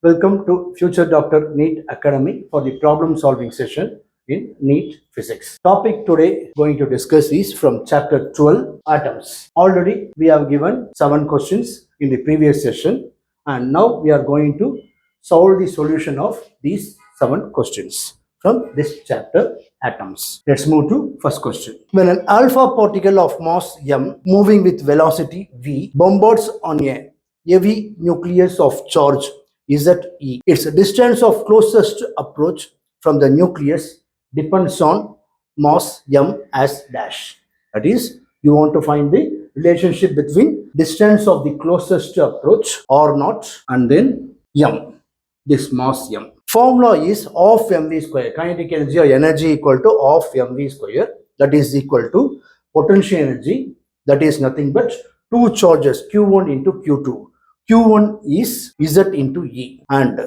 Welcome to Future Doctor NEET Academy for the problem solving session in NEET Physics. Topic today going to discuss is from chapter 12 atoms. Already we have given 7 questions in the previous session and now we are going to solve the solution of these 7 questions from this chapter atoms. Let's move to first question. When an alpha particle of mass m moving with velocity v bombards on a heavy nucleus of charge ZE, its distance of closest approach from the nucleus depends on mass m as dash. That is, you want to find the relationship between distance of the closest approach or not and then m, this mass m. Formula is half mv square. Kinetic energy or energy equal to half mv square. That is equal to potential energy. That is nothing but two charges Q1 into Q2. Q1 is Z into E and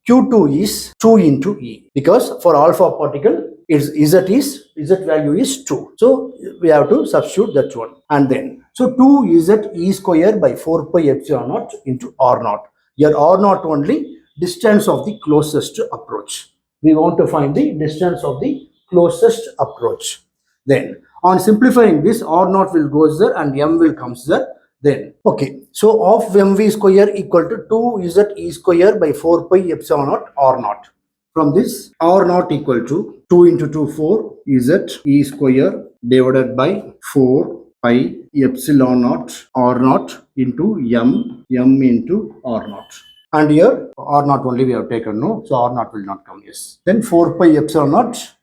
Q2 is 2 into E, because for alpha particle its Z value is 2. So we have to substitute that one and then so 2 Z E square by 4 pi epsilon naught into R naught. Here R naught only distance of the closest approach. We want to find the distance of the closest approach. Then on simplifying this, R naught will go there and M will come there. Then okay, so half mv square equal to 2 E square by 4 pi epsilon naught R naught. From this, R naught equal to 2 into 2 4 E square divided by 4 pi epsilon naught R naught into m into R naught. And here R naught only we have taken, no, so R naught will not come, yes. Then 4 pi epsilon naught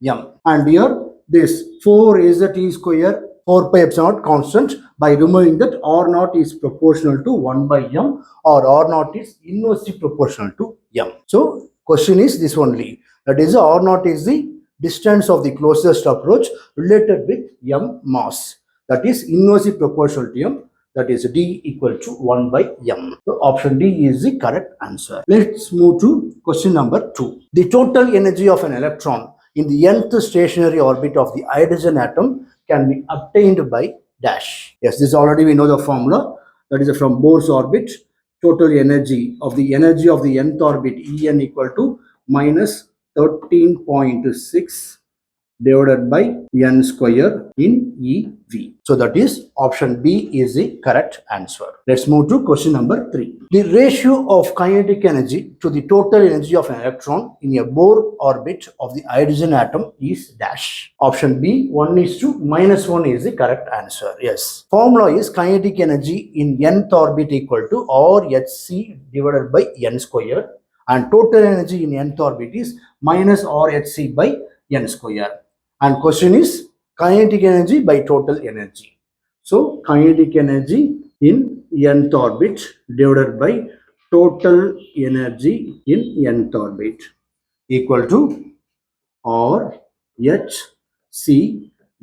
m, and here this 4 E square 4 pi epsilon naught constant. By removing that, R naught is proportional to 1 by m or R naught is inversely proportional to m. So question is this only, that is R naught is the distance of the closest approach related with m mass, that is inversely proportional to m, that is d equal to 1 by m. So option D is the correct answer. Let's move to question number 2. The total energy of an electron in the nth stationary orbit of the hydrogen atom can be obtained by dash. Yes, this already we know the formula, that is from Bohr's orbit. Total energy of the nth orbit En equal to minus 13.6 divided by n square in EV. So that is option B is the correct answer. Let's move to question number 3. The ratio of kinetic energy to the total energy of an electron in a Bohr orbit of the hydrogen atom is dash. Option B 1:-1 is the correct answer. Yes. Formula is kinetic energy in nth orbit equal to RHc divided by n square and total energy in nth orbit is minus RHc by n square. And question is kinetic energy by total energy. So kinetic energy in nth orbit divided by total energy in nth orbit equal to RHc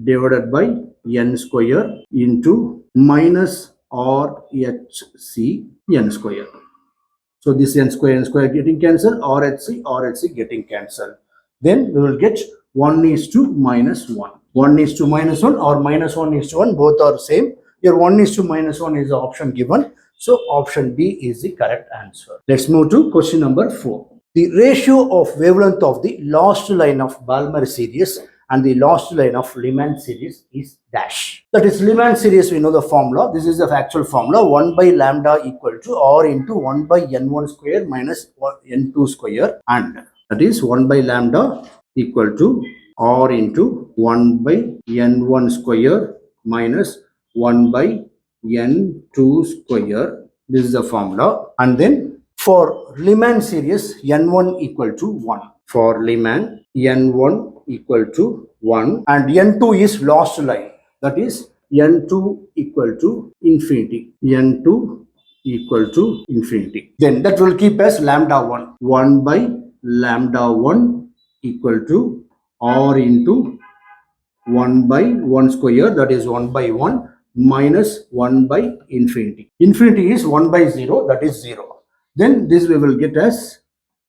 divided by n square into minus RHc n square. So this n square getting cancelled, RHc getting cancelled. Then we will get 1:-1. 1:-1 or -1:1, both are same. Here 1:-1 is the option given. So option B is the correct answer. Let's move to question number 4. The ratio of wavelength of the last line of Balmer series and the last line of Lyman series is dash. That is Lyman series, we know the formula. This is the actual formula, 1 by lambda equal to R into 1 by n1 square minus n2 square, and that is 1 by lambda equal to R into 1 by n1 square minus 1 by n2 square. This is the formula. And then for Lyman series, n1 equal to 1. For Lyman, n1 equal to 1 and n2 is last line. That is n2 equal to infinity. n2 equal to infinity. Then that will keep as lambda 1. 1 by lambda 1 equal to R into 1 by 1 square, that is 1 by 1 minus 1 by infinity. Infinity is 1 by 0, that is 0. Then this we will get as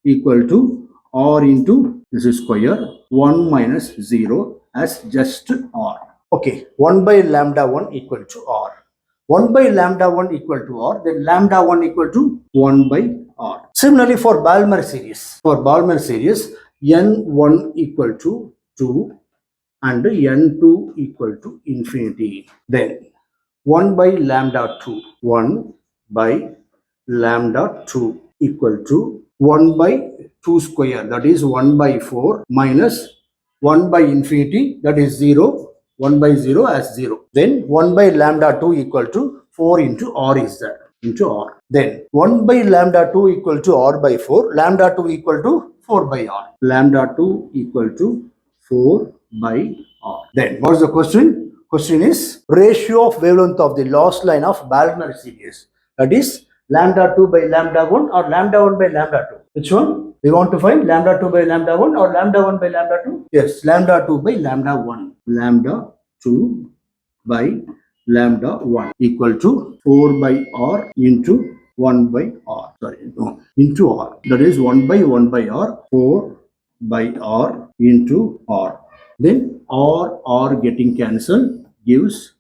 equal to R into this is square 1 minus 0 as just R. Okay, 1 by lambda 1 equal to R. 1 by lambda 1 equal to R, then lambda 1 equal to 1 by R. Similarly, for Balmer series, N1 equal to 2 and N2 equal to infinity. Then 1 by lambda 2, 1 by lambda 2 equal to 1 by 2 square, that is 1 by 4 minus 1 by infinity, that is 0, 1 by 0 as 0. Then 1 by lambda 2 equal to 4 into R is there, into R. Then 1 by lambda 2 equal to R by 4, lambda 2 equal to 4 by R. Lambda 2 equal to 4 by R. Then what is the question? Question is ratio of wavelength of the lost line of Balmer series. That is lambda 2 by lambda 1 or lambda 1 by lambda 2. Which one? We want to find lambda 2 by lambda 1 or lambda 1 by lambda 2? Yes, lambda 2 by lambda 1. Lambda 2 by lambda 1 equal to 4 by R into 1 by R. Sorry, no, into R. That is 1 by R, 4 by R into R. Then R getting cancelled gives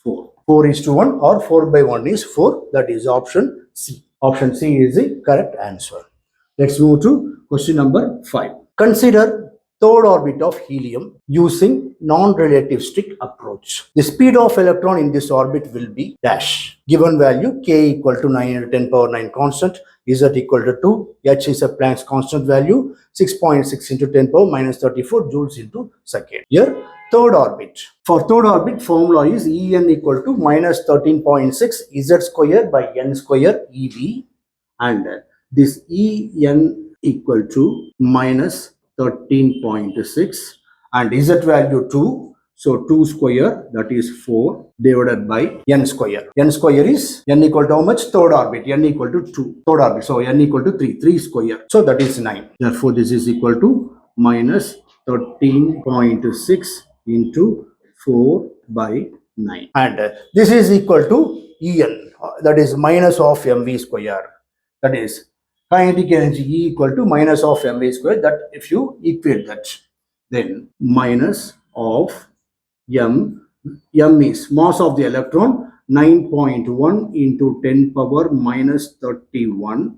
4. 4 is to 1 or 4 by 1 is 4. That is option C. Option C is the correct answer. Let's move to question number 5. Consider third orbit of helium using non-relativistic approach. The speed of electron in this orbit will be dash. Given value k equal to 9 into 10 power 9 constant, z equal to 2, h is a Planck's constant value, 6.6 into 10 power minus 34 joules into second. Here third orbit. For third orbit, formula is En equal to minus 13.6 z square by n square ev, and this En equal to minus 13.6 and z value 2. So 2 square, that is 4 divided by n square. N square is n equal to how much? Third orbit. N equal to 2. Third orbit. So n equal to 3. 3 square. So that is 9. Therefore, this is equal to minus 13.6 into 4 by 9. And this is equal to En. That is minus of mv square. That is kinetic energy E equal to minus of mv square. That if you equate that, then minus of m is mass of the electron 9.1 into 10 power minus 31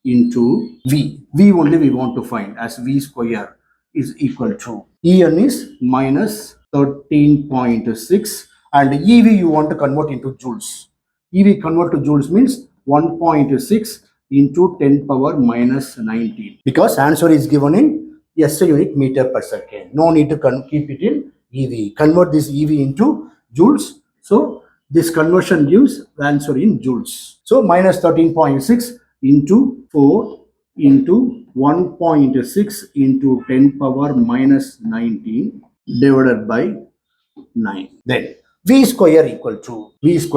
into v. V only we want to find, as v square is equal to En is minus 13.6 and ev you want to convert into joules. Ev convert to joules means 1.6 into 10 power minus 19, because answer is given in SI unit meter per second. No need to keep it in EV. Convert this EV into joules. So this conversion gives answer in joules. So minus 13.6 into 4 into 1.6 into 10 power minus 19 divided by 9. Then V square equal to means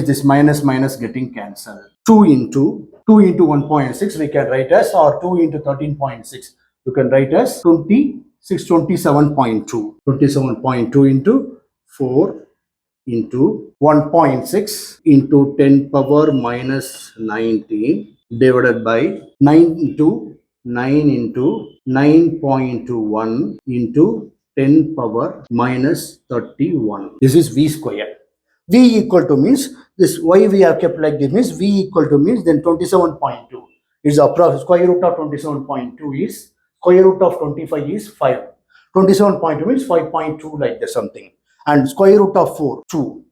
this minus getting cancelled. 2 into 1.6 we can write as, or 2 into 13.6 you can write as 27.2. 27.2 into 4 into 1.6 into 10 power minus 19 divided by 9 into 9.1 into 10 power minus 31. This is V square. V equal to means this, why we have kept like this means V equal to means then 27.2 is approximately square root of 27.2 is square root of 25 is 5. 27.2 means 5.2 like this something, and square root of 4 2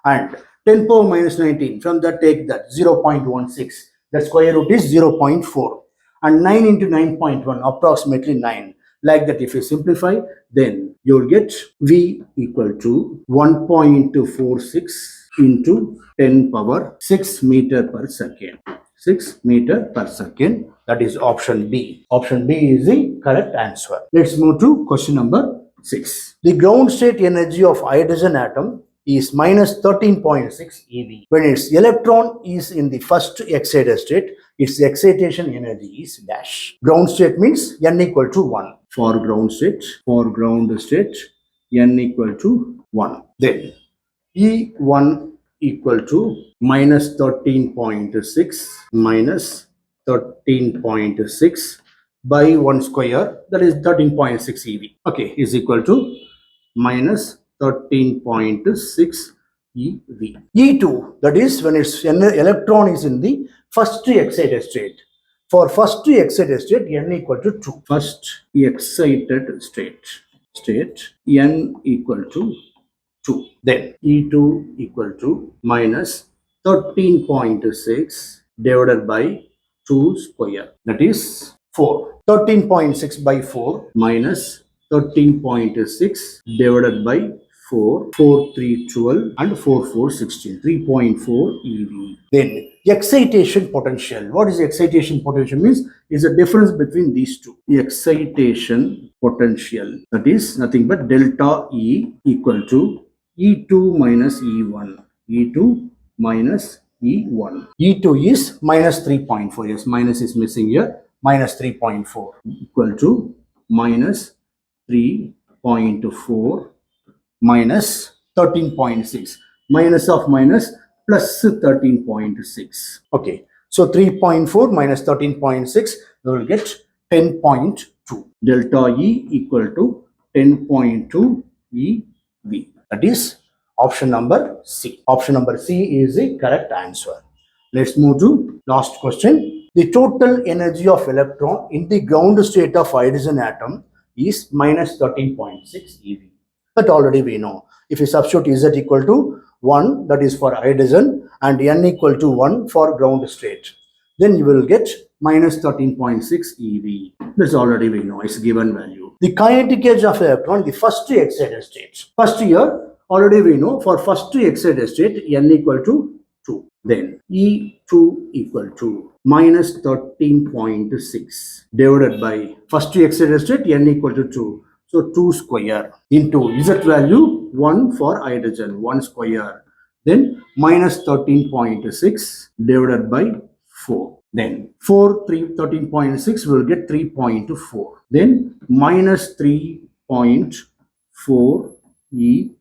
and 10 power minus 19, from that take that 0.16, the square root is 0.4 and 9 into 9.1 approximately 9. Like that, if you simplify, then you will get V equal to 1.46 into 10 power 6 meter per second. 6 meter per second. That is option B. Option B is the correct answer. Let's move to question number 6. The ground state energy of hydrogen atom is minus 13.6 eV. When its electron is in the first excited state, its excitation energy is dash. Ground state means n equal to 1. For ground state, n equal to 1. Then E1 equal to minus 13.6 by 1 square, that is 13.6 eV. Okay, is equal to minus 13.6 eV. E2, that is when its electron is in the first excited state. For first excited state, n equal to 2. First excited state n equal to 2. Then E2 equal to minus 13.6 divided by 2 square. That is 4. 13.6 by 4 minus 13.6 divided by 4. 4, 3, 12 and 4, 4, 16. 3.4 eV. Then excitation potential. What is excitation potential means? Is the difference between these two. The excitation potential, that is nothing but delta E equal to E2 minus E1. E2 minus E1. E2 is minus 3.4. Yes, minus is missing here. Minus 3.4 equal to minus 3.4 minus 13.6. Minus of minus plus 13.6. Okay. So 3.4 minus 13.6, we will get 10.2. Delta E equal to 10.2 eV. That is option number C. Option number C is the correct answer. Let's move to last question. The total energy of electron in the ground state of hydrogen atom is minus 13.6 eV. That already we know. If you substitute Z equal to 1, that is for hydrogen, and N equal to 1 for ground state, then you will get minus 13.6 eV. This already we know, it's given value. The kinetic energy of electron, the first excited state. First here, already we know, for first excited state, N equal to 2. Then E2 equal to minus 13.6 divided by first excited state, N equal to 2. So 2 square into Z value 1 for hydrogen, 1 square. Then minus 13.6 divided by 4. Then 13.6 will get 3.4. Then minus 3.4 eV.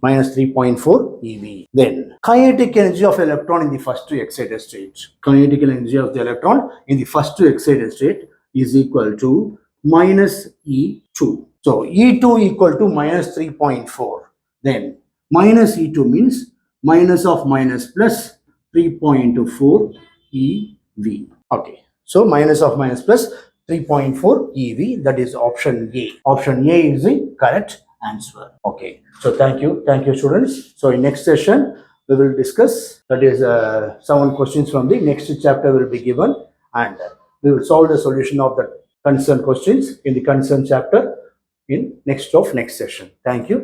Minus 3.4 eV. Then kinetic energy of electron in the first excited state. Kinetic energy of the electron in the first excited state is equal to minus E2. So E2 equal to minus 3.4. Then minus E2 means minus of minus plus 3.4 eV. Okay. So minus of minus plus 3.4 eV. That is option A. Option A is the correct answer. Okay. So thank you students. So in next session we will discuss, that is 7 questions from the next chapter will be given, and we will solve the solution of the concerned questions in the concerned chapter in next session. Thank you.